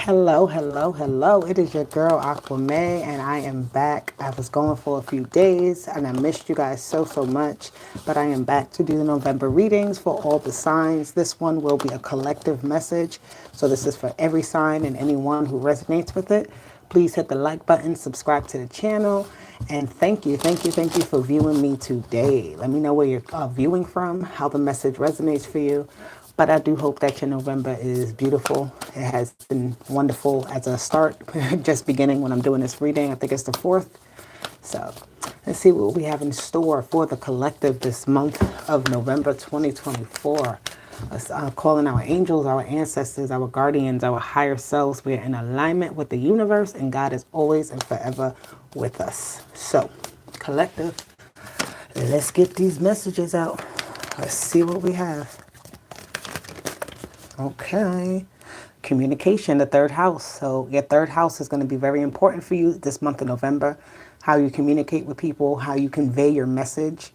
Hello, hello, hello. It is your girl Aquame, and I am back. I was gone for a few days and I missed you guys so much, but I am back to do the November readings for all the signs. This one will be a collective message, so this is for every sign and anyone who resonates with it. Please hit the like button, subscribe to the channel, and thank you for viewing me today. Let me know where you're viewing from, how the message resonates for you. But I do hope that your November is beautiful. It has been wonderful as a start, just beginning when I'm doing this reading. I think it's the 4th. So let's see what we have in store for the collective this month of November 2024. Let's calling our angels, our ancestors, our guardians, our higher selves. We're in alignment with the universe, and God is always and forever with us. So, collective, let's get these messages out. Let's see what we have. Okay. Communication, the third house. So your third house is going to be very important for you this month of November. How you communicate with people, how you convey your message,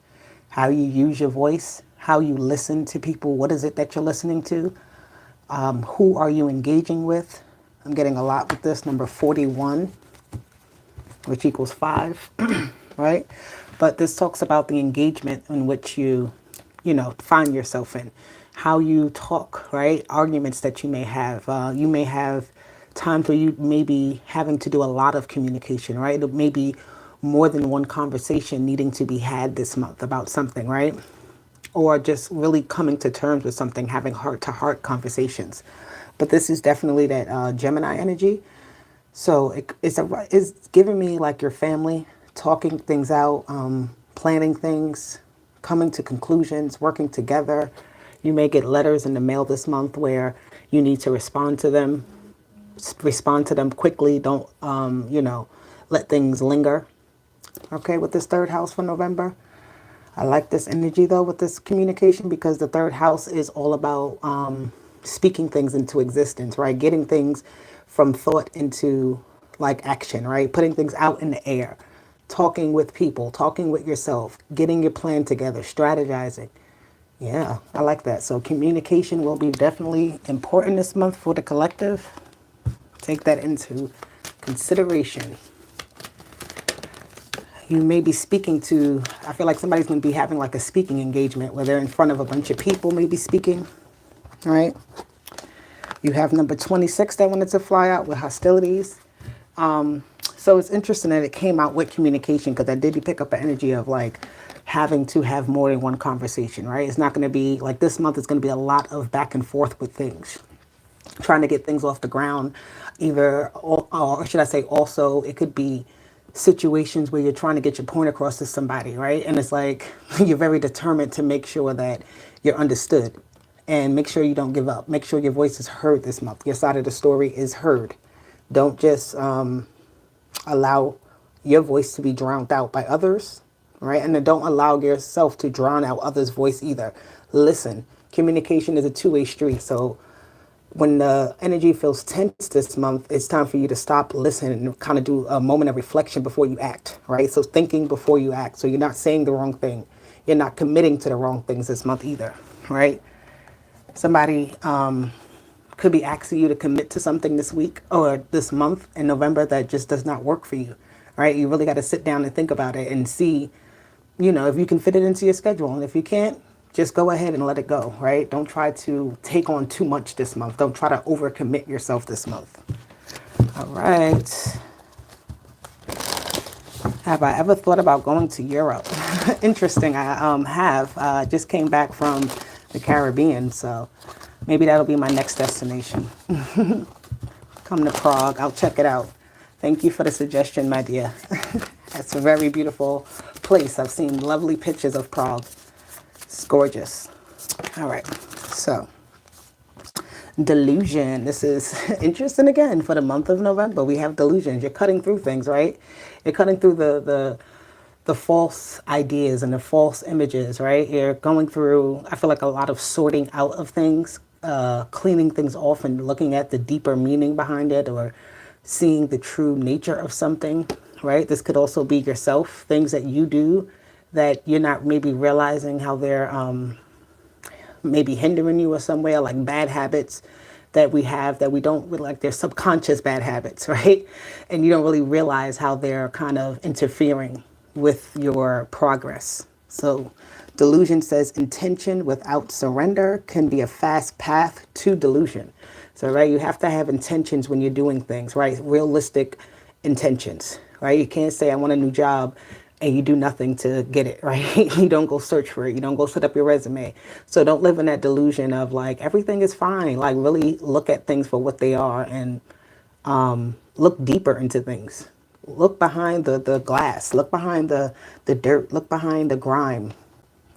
how you use your voice, how you listen to people. What is it that you're listening to? Who are you engaging with? I'm getting a lot with this. Number 41, which equals 5, right? But this talks about the engagement in which you find yourself in. How you talk, right? Arguments that you may have. You may have times where you may be having to do a lot of communication, right? It may be more than one conversation needing to be had this month about something, right? Or just really coming to terms with something, having heart-to-heart conversations. But this is definitely that Gemini energy. So it's giving me like your family, talking things out, planning things, coming to conclusions, working together. You may get letters in the mail this month where you need to respond to them. Respond to them quickly. Don't, let things linger. Okay, with this third house for November. I like this energy though with this communication because the third house is all about speaking things into existence, right? Getting things from thought into like action, right? Putting things out in the air. Talking with people, talking with yourself, getting your plan together, strategizing. Yeah, I like that. So communication will be definitely important this month for the collective. Take that into consideration. You may be speaking to, I feel like somebody's going to be having like a speaking engagement where they're in front of a bunch of people, maybe speaking, right? You have number 26 that wanted to fly out with hostilities. So it's interesting that it came out with communication because I did pick up an energy of like having to have more than one conversation, right? It's not going to be like this month. It's going to be a lot of back and forth with things, trying to get things off the ground, either, or should I say also, it could be situations where you're trying to get your point across to somebody, right? And it's like you're very determined to make sure that you're understood and make sure you don't give up. Make sure your voice is heard this month. Your side of the story is heard. Don't just allow your voice to be drowned out by others, right? And then don't allow yourself to drown out others' voice either. Listen, communication is a two-way street. So when the energy feels tense this month, it's time for you to stop, listen, and kind of do a moment of reflection before you act, right? So thinking before you act. So you're not saying the wrong thing. You're not committing to the wrong things this month either, right? Somebody could be asking you to commit to something this week or this month in November that just does not work for you, right? You really got to sit down and think about it and see, if you can fit it into your schedule. And if you can't, just go ahead and let it go, right? Don't try to take on too much this month. Don't try to overcommit yourself this month. All right. Have I ever thought about going to Europe? Interesting. I have. Just came back from the Caribbean, so maybe that'll be my next destination. Come to Prague. I'll check it out. Thank you for the suggestion, my dear. That's a very beautiful place. I've seen lovely pictures of Prague. It's gorgeous. All right. So, delusion. This is interesting again for the month of November. We have delusions. You're cutting through things, right? You're cutting through the false ideas and the false images, right? You're going through, I feel like a lot of sorting out of things, cleaning things off and looking at the deeper meaning behind it or seeing the true nature of something, right? This could also be yourself, things that you do that you're not maybe realizing how they're maybe hindering you or somewhere, like bad habits that we have that we don't really like. They're subconscious bad habits, right? And you don't really realize how they're kind of interfering with your progress. So delusion says intention without surrender can be a fast path to delusion. So, right, you have to have intentions when you're doing things, right? Realistic intentions, right? You can't say, I want a new job, and you do nothing to get it, right? You don't go search for it. You don't go set up your resume. So don't live in that delusion of like, everything is fine. Like, really look at things for what they are and look deeper into things. Look behind the glass. Look behind the dirt. Look behind the grime,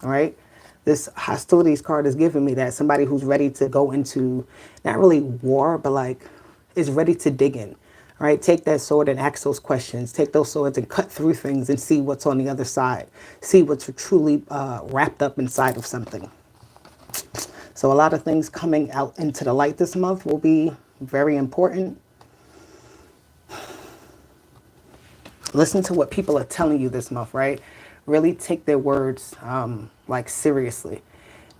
all right? This hostilities card is giving me that somebody who's ready to go into not really war, but like is ready to dig in, right? Take that sword and ask those questions. Take those swords and cut through things and see what's on the other side. See what's truly wrapped up inside of something. So a lot of things coming out into the light this month will be very important. Listen to what people are telling you this month, right? Really take their words like seriously.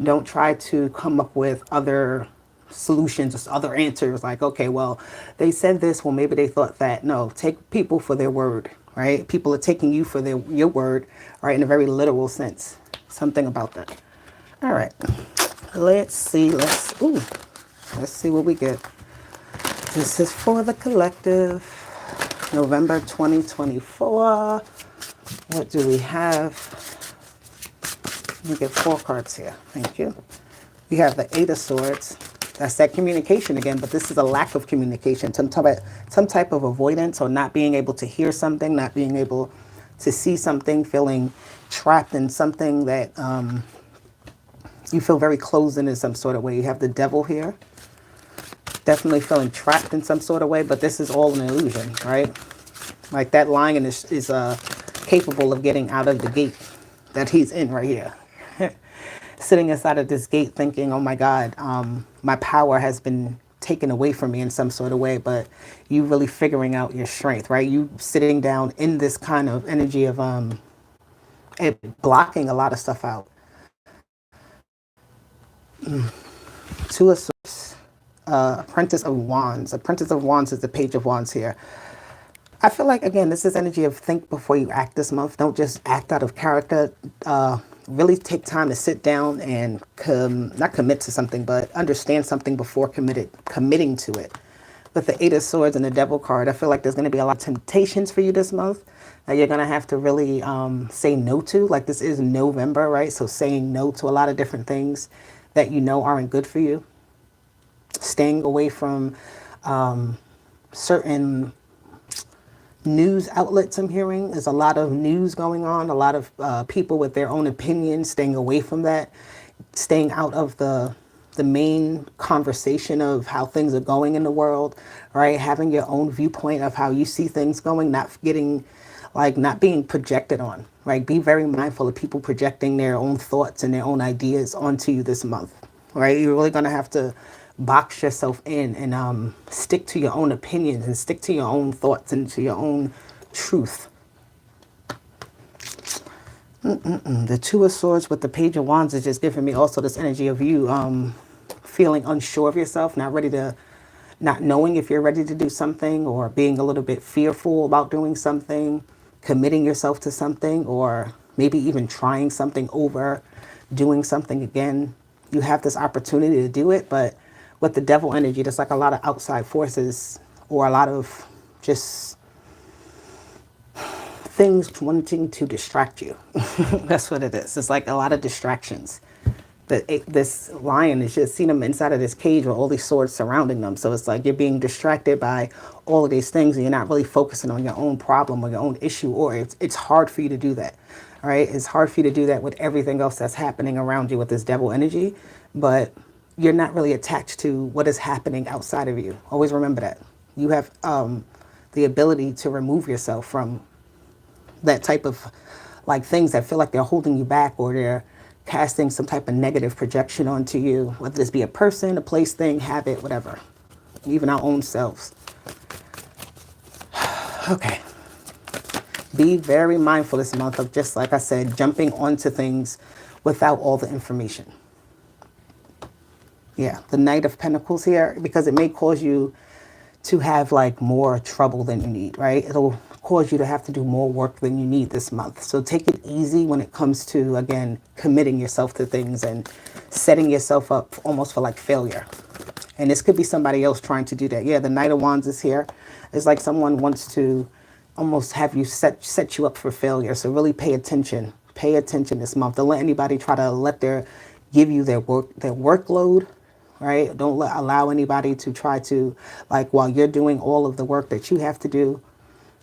Don't try to come up with other solutions or other answers like, okay, well, they said this, well, maybe they thought that. No, take people for their word, right? People are taking you for your word, right, in a very literal sense. Something about that. All right, let's see. Let's see what we get. This is for the collective, November 2024. What do we have? Let me get 4 cards here. Thank you. We have the 8 of Swords. That's that communication again, but this is a lack of communication. Some type of avoidance or not being able to hear something, not being able to see something, feeling trapped in something that you feel very closed in some sort of way. You have the Devil here. Definitely feeling trapped in some sort of way, but this is all an illusion, right? Like that lion is capable of getting out of the gate that he's in right here. Sitting inside of this gate thinking, oh my God, my power has been taken away from me in some sort of way, but you really figuring out your strength, right? You sitting down in this kind of energy of it blocking a lot of stuff out. 2 of Swords, Apprentice of Wands. Apprentice of Wands is the Page of Wands here. I feel like, again, this is energy of think before you act this month. Don't just act out of character. Really take time to sit down and not commit to something, but understand something before committing to it. With the 8 of Swords and the Devil card, I feel like there's going to be a lot of temptations for you this month that you're going to have to really say no to. Like, this is November, right? So saying no to a lot of different things that you know aren't good for you. Staying away from certain news outlets. I'm hearing there's a lot of news going on, a lot of people with their own opinions, staying away from that, staying out of the main conversation of how things are going in the world, right? Having your own viewpoint of how you see things going, not being projected on, right? Be very mindful of people projecting their own thoughts and their own ideas onto you this month, right? You're really going to have to box yourself in and stick to your own opinions and stick to your own thoughts and to your own truth. The 2 of Swords with the Page of Wands is just giving me also this energy of you feeling unsure of yourself, not knowing if you're ready to do something, or being a little bit fearful about doing something, committing yourself to something, or maybe even trying something over, doing something again. You have this opportunity to do it, but with the Devil energy, there's like a lot of outside forces or a lot of just things wanting to distract you. That's what it is. It's like a lot of distractions. This lion is just seeing them inside of this cage with all these swords surrounding them. So it's like you're being distracted by all of these things and you're not really focusing on your own problem or your own issue, or it's hard for you to do that. All right. It's hard for you to do that with everything else that's happening around you with this Devil energy, but you're not really attached to what is happening outside of you. Always remember that. You have the ability to remove yourself from that type of like things that feel like they're holding you back, or they're casting some type of negative projection onto you, whether this be a person, a place, thing, habit, whatever, even our own selves. Okay. Be very mindful this month of, just like I said, jumping onto things without all the information. Yeah, the Knight of Pentacles here, because it may cause you to have like more trouble than you need, right? It'll cause you to have to do more work than you need this month. So take it easy when it comes to, again, committing yourself to things and setting yourself up almost for like failure. And this could be somebody else trying to do that. Yeah, the Knight of Wands is here. It's like someone wants to almost have you set you up for failure. So really pay attention. Pay attention this month. Don't let anybody try to give you their workload, right? Don't allow anybody to try to, like, while you're doing all of the work that you have to do,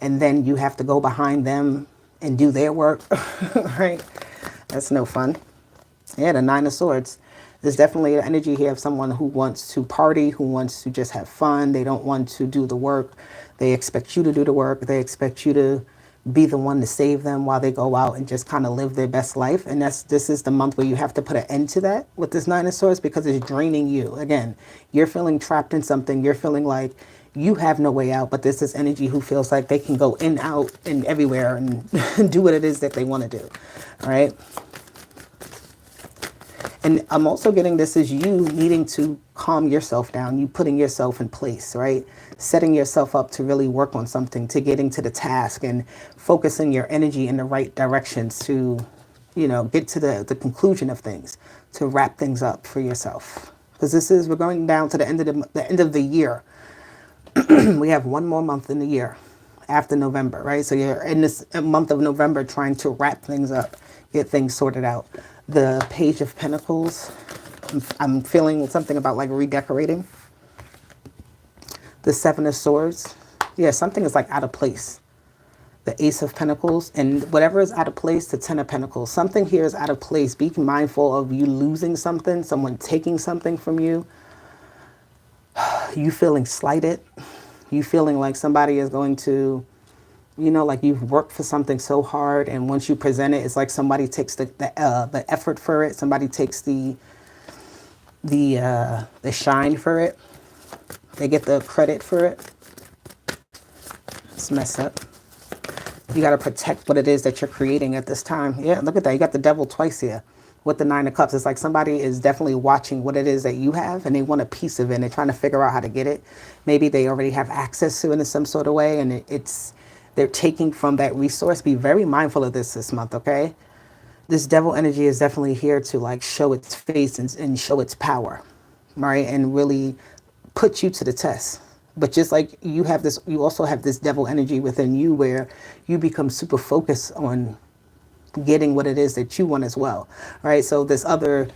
and then you have to go behind them and do their work, right? That's no fun. Yeah, the Nine of Swords. There's definitely an energy here of someone who wants to party, who wants to just have fun. They don't want to do the work. They expect you to do the work. They expect you to be the one to save them while they go out and just kind of live their best life. And this is the month where you have to put an end to that with this Nine of Swords, because it's draining you. Again, you're feeling trapped in something. You're feeling like you have no way out, but this is energy who feels like they can go in, out, and everywhere and do what it is that they want to do. All right. And I'm also getting this as you needing to calm yourself down, you putting yourself in place, right? Setting yourself up to really work on something, to getting to the task and focusing your energy in the right directions to, get to the conclusion of things, to wrap things up for yourself. Because we're going down to the end of the year. We have one more month in the year after November, right? So you're in this month of November trying to wrap things up, get things sorted out. The Page of Pentacles, I'm feeling something about like redecorating. The Seven of Swords, yeah, something is like out of place. The Ace of Pentacles, and whatever is out of place, the Ten of Pentacles. Something here is out of place. Be mindful of you losing something, someone taking something from you, you feeling slighted, you feeling like somebody is going to, like you've worked for something so hard, and once you present it, it's like somebody takes the effort for it. Somebody takes the shine for it. They get the credit for it. It's messed up. You got to protect what it is that you're creating at this time. Yeah, look at that. You got the Devil twice here with the Nine of Cups. It's like somebody is definitely watching what it is that you have, and they want a piece of it, and they're trying to figure out how to get it. Maybe they already have access to it in some sort of way, and they're taking from that resource. Be very mindful of this month, okay? This Devil energy is definitely here to like show its face and show its power, right? And really put you to the test. But just like you also have this Devil energy within you where you become super focused on getting what it is that you want as well, right? So this other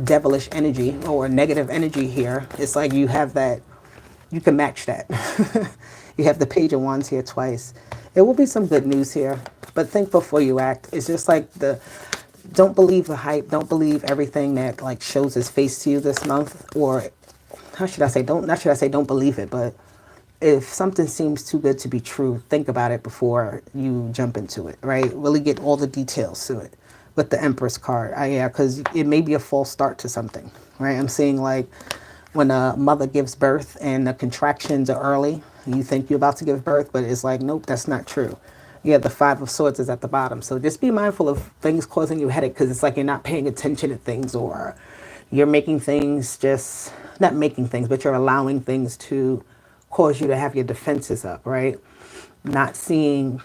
devilish energy or negative energy here, it's like you have that, you can match that. You have the Page of Wands here twice. There will be some good news here, but think before you act. It's just like don't believe the hype. Don't believe everything that like shows its face to you this month. Or how should I say, don't believe it, but if something seems too good to be true, think about it before you jump into it, right? Really get all the details to it. With the Empress card, yeah, because it may be a false start to something, right? I'm seeing like when a mother gives birth and the contractions are early, you think you're about to give birth, but it's like, nope, that's not true. Yeah, the Five of Swords is at the bottom. So just be mindful of things causing you headache, because it's like you're not paying attention to things, or you're making things not making things, but you're allowing things to cause you to have your defenses up, right? Not seeing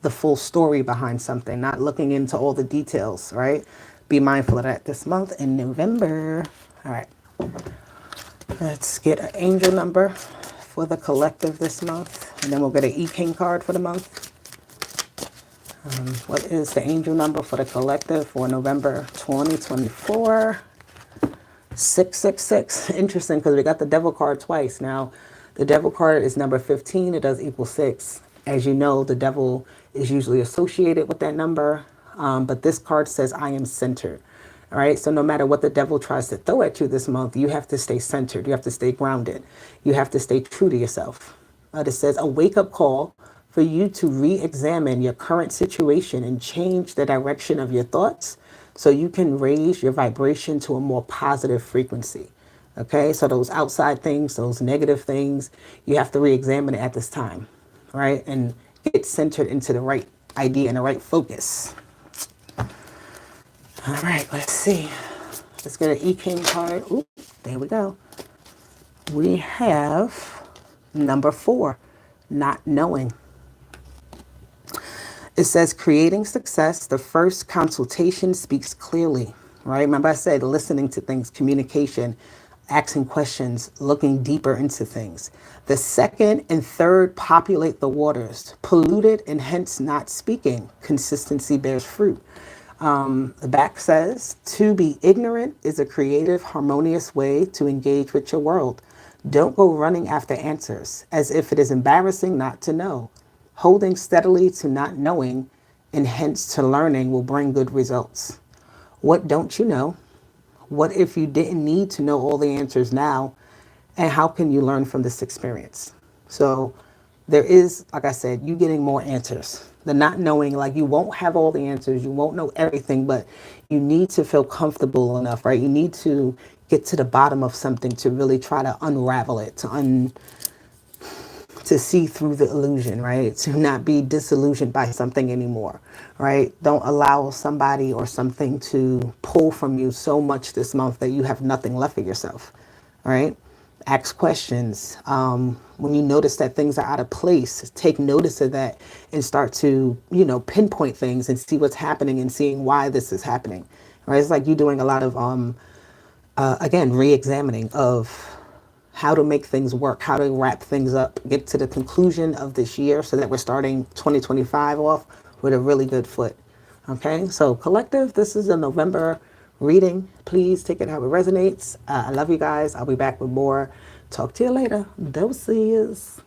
the full story behind something, not looking into all the details, right? Be mindful of that this month in November. All right. Let's get an angel number for the collective this month, and then we'll get an E-King card for the month. What is the angel number for the collective for November 2024? 666. Interesting, because we got the Devil card twice. Now, the Devil card is number 15. It does equal 6. As you know, the Devil is usually associated with that number, but this card says, I am centered. All right, so no matter what the devil tries to throw at you this month, you have to stay centered. You have to stay grounded. You have to stay true to yourself. It says a wake-up call for you to re-examine your current situation and change the direction of your thoughts so you can raise your vibration to a more positive frequency. Okay, so those outside things, those negative things, you have to re-examine it at this time, right? And get centered into the right idea and the right focus. All right, let's see. Let's get an E King card. Ooh, there we go. We have number 4, not knowing. It says creating success. The first consultation speaks clearly, right? Remember I said listening to things, communication, asking questions, looking deeper into things. The second and third populate the waters, polluted and hence not speaking. Consistency bears fruit. The back says, to be ignorant is a creative, harmonious way to engage with your world. Don't go running after answers as if it is embarrassing not to know. Holding steadily to not knowing and hence to learning will bring good results. What don't you know? What if you didn't need to know all the answers now? And how can you learn from this experience? So there is, like I said, you getting more answers. The not knowing, like you won't have all the answers, you won't know everything, but you need to feel comfortable enough, right? You need to get to the bottom of something to really try to unravel it, to see through the illusion, right? To not be disillusioned by something anymore, right? Don't allow somebody or something to pull from you so much this month that you have nothing left of yourself, right? Ask questions. When you notice that things are out of place, take notice of that and start to, pinpoint things and see what's happening and seeing why this is happening, right? It's like you doing a lot of, again, re-examining of how to make things work, how to wrap things up, get to the conclusion of this year so that we're starting 2025 off with a really good foot. Okay, so collective, this is a November reading. Please take it how it resonates. I love you guys. I'll be back with more. Talk to you later. Doses.